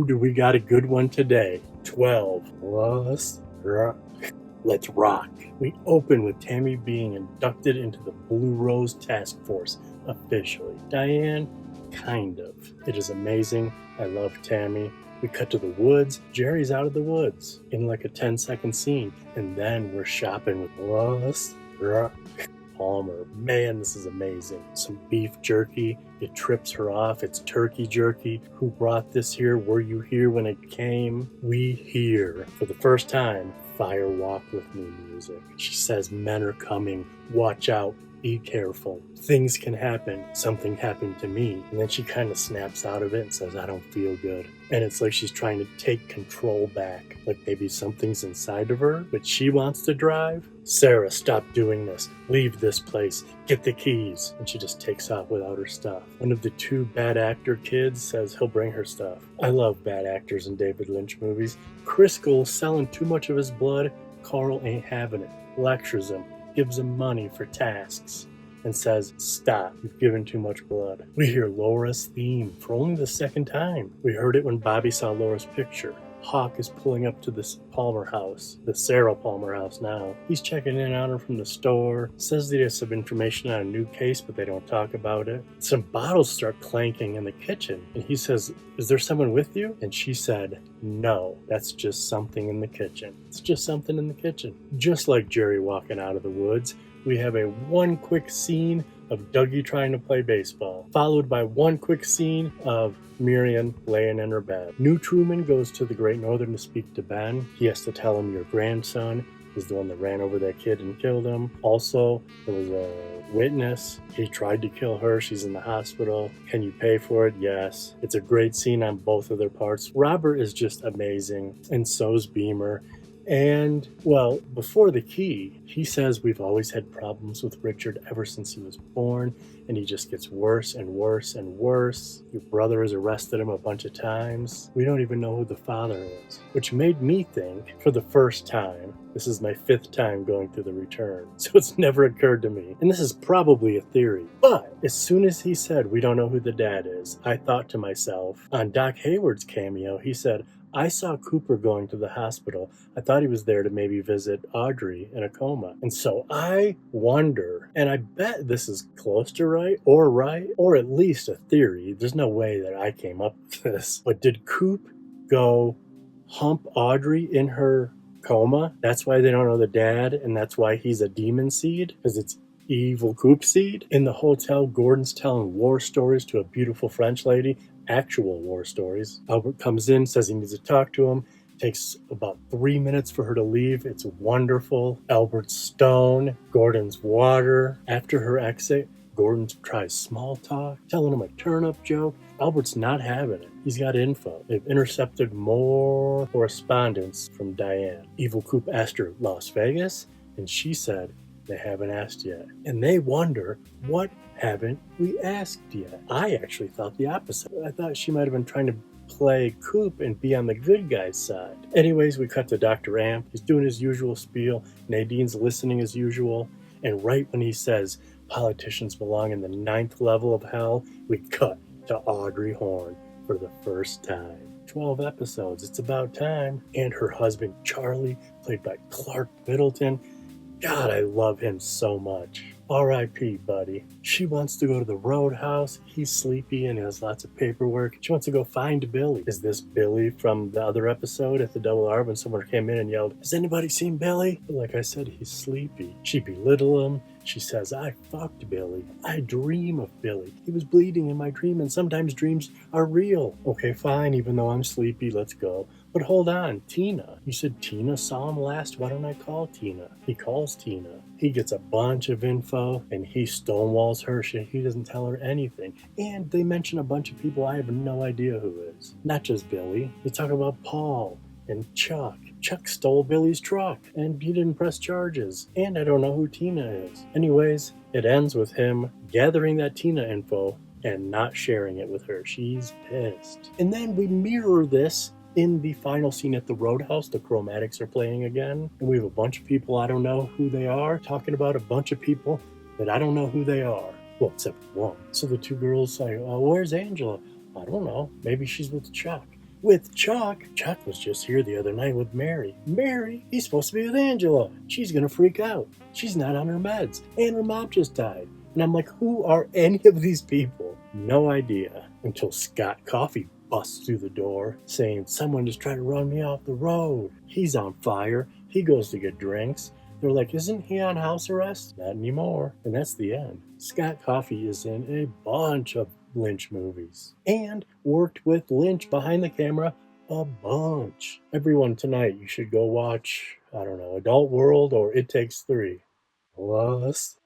do we got a good one today? 12. Let's rock. We open with Tammy being inducted into the Blue Rose Task Force officially. Diane, kind of. It is amazing. I love Tammy. We cut to the woods. Jerry's out of the woods in like a 10-second scene. And then we're shopping with Lois Palmer. Man, this is amazing. Some beef jerky. It trips her off. It's turkey jerky. Who brought this here? Were you here when it came? We hear, for the first time, Fire Walk With Me music. She says, men are coming. Watch out. Be careful. Things can happen. Something happened to me. And then she kind of snaps out of it and says, I don't feel good. And it's like she's trying to take control back. Like maybe something's inside of her, but she wants to drive. Sarah, stop doing this. Leave this place. Get the keys. And she just takes off without her stuff. One of the two bad actor kids says he'll bring her stuff. I love bad actors in David Lynch movies. Crisco's selling too much of his blood. Carl ain't having it. Lectures him. Gives him money for tasks and says, stop, you've given too much blood. We hear Laura's theme for only the second time. We heard it when Bobby saw Laura's picture. Hawk is pulling up to this Palmer house, the Sarah Palmer house now. He's checking in on her from the store, says that he has some information on a new case, but they don't talk about it. Some bottles start clanking in the kitchen, and he says, is there someone with you? And she said, no, that's just something in the kitchen. It's just something in the kitchen. Just like Jerry walking out of the woods, we have a one quick scene of Dougie trying to play baseball, followed by one quick scene of Miriam laying in her bed. New Truman goes to the Great Northern to speak to Ben. He has to tell him your grandson is the one that ran over that kid and killed him. Also, there was a witness. He tried to kill her. She's in the hospital. Can you pay for it? Yes. It's a great scene on both of their parts. Robert is just amazing, and so's Beamer. And, well, before the key, he says we've always had problems with Richard ever since he was born, and he just gets worse and worse and worse. Your brother has arrested him a bunch of times. We don't even know who the father is, which made me think, for the first time, this is my 5th time going through the return, so it's never occurred to me. And this is probably a theory, but as soon as he said we don't know who the dad is, I thought to myself, on Doc Hayward's cameo, he said, I saw Cooper going to the hospital. I thought he was there to maybe visit Audrey in a coma. And so I wonder, and I bet this is close to right, or at least a theory. There's no way that I came up with this. But did Coop go hump Audrey in her coma? That's why they don't know the dad, and that's why he's a demon seed? Because it's evil Coop seed? In the hotel, Gordon's telling war stories to a beautiful French lady. Actual war stories. Albert comes in, says he needs to talk to him. Takes about 3 minutes for her to leave. It's wonderful. Albert's stone. Gordon's water. After her exit, Gordon tries small talk, telling him a turnip joke. Albert's not having it. He's got info. They've intercepted more correspondence from Diane. Evil Coop asked her Las Vegas, and she said they haven't asked yet. And they wonder, what haven't we asked yet? I actually thought the opposite. I thought she might have been trying to play Coop and be on the good guy's side. Anyways, we cut to Dr. Amp. He's doing his usual spiel. Nadine's listening as usual. And right when he says politicians belong in the 9th level of hell, we cut to Audrey Horne for the first time. 12 episodes. It's about time. And her husband, Charlie, played by Clark Middleton. God, I love him so much. R.I.P., buddy. She wants to go to the roadhouse. He's sleepy and has lots of paperwork. She wants to go find Billy. Is this Billy from the other episode at the Double R when someone came in and yelled, has anybody seen Billy? But like I said, he's sleepy. She belittled him. She says, I fucked Billy. I dream of Billy. He was bleeding in my dream, and sometimes dreams are real. Okay, fine, even though I'm sleepy, let's go. But hold on, Tina. You said Tina saw him last? Why don't I call Tina? He calls Tina. He gets a bunch of info, and he stonewalls her. He doesn't tell her anything. And they mention a bunch of people I have no idea who is. Not just Billy. They talk about Paul and Chuck. Chuck stole Billy's truck, and he didn't press charges. And I don't know who Tina is. Anyways, it ends with him gathering that Tina info and not sharing it with her. She's pissed. And then we mirror this in the final scene at the Roadhouse. The Chromatics are playing again, and we have a bunch of people I don't know who they are talking about a bunch of people that I don't know who they are. Well, except one. So the two girls say, oh, where's Angela? I don't know. Maybe she's with Chuck. with Chuck. Chuck was just here the other night with Mary. Mary, he's supposed to be with Angela. She's gonna freak out. She's not on her meds, and her mom just died. And I'm like, who are any of these people? No idea. Until Scott Coffee busts through the door saying, someone just tried to run me off the road. He's on fire. He goes to get drinks. They're like, isn't he on house arrest? Not anymore. And that's the end. Scott Coffey is in a bunch of Lynch movies and worked with Lynch behind the camera a bunch. Everyone tonight, you should go watch, I don't know, Adult World or It Takes Three. Plus,